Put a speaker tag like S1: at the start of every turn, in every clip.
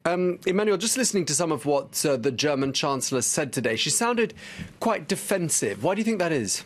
S1: Emmanuel, just listening to some of what the German Chancellor said today, she sounded quite defensive. Why do you think that is?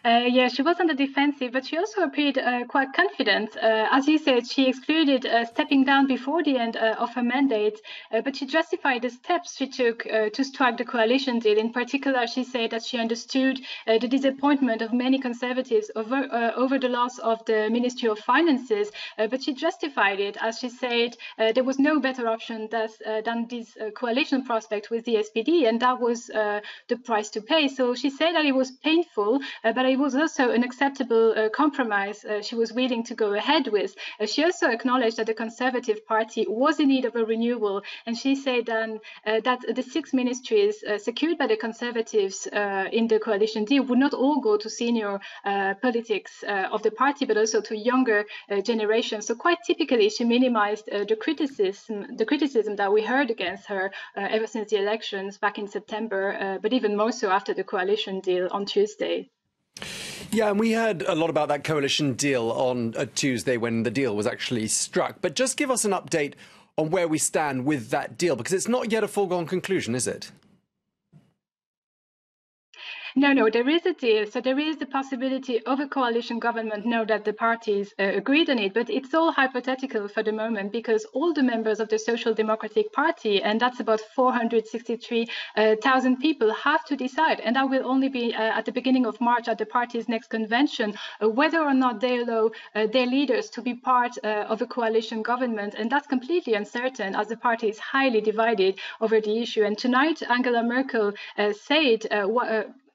S2: Yeah, she was on the defensive, but she also appeared quite confident. As you said, she excluded stepping down before the end of her mandate, but she justified the steps she took to strike the coalition deal. In particular, she said that she understood the disappointment of many conservatives over the loss of the Ministry of Finances, but she justified it, as she said there was no better option than this coalition prospect with the SPD, and that was the price to pay. So she said that it was painful, but it was also an acceptable compromise she was willing to go ahead with. She also acknowledged that the Conservative Party was in need of a renewal, and she said that the 6 ministries secured by the Conservatives in the coalition deal would not all go to senior politics of the party, but also to younger generations. So quite typically, she minimized the criticism that we heard against her ever since the elections back in September, but even more so after the coalition deal on Tuesday.
S1: Yeah, and we heard a lot about that coalition deal on Tuesday when the deal was actually struck. But just give us an update on where we stand with that deal, because it's not yet a foregone conclusion, is it?
S2: No, there is a deal. So there is the possibility of a coalition government now that the parties agreed on it, but it's all hypothetical for the moment because all the members of the Social Democratic Party, and that's about 463,000 people, have to decide. And that will only be at the beginning of March at the party's next convention, whether or not they allow their leaders to be part of a coalition government. And that's completely uncertain as the party is highly divided over the issue. And tonight, Angela Merkel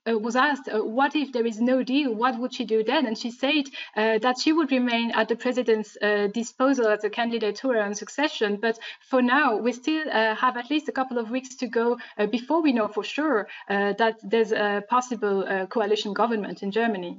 S2: was asked, what if there is no deal? What would she do then? And she said that she would remain at the president's disposal as a candidate to her own succession. But for now, we still have at least a couple of weeks to go before we know for sure that there's a possible coalition government in Germany.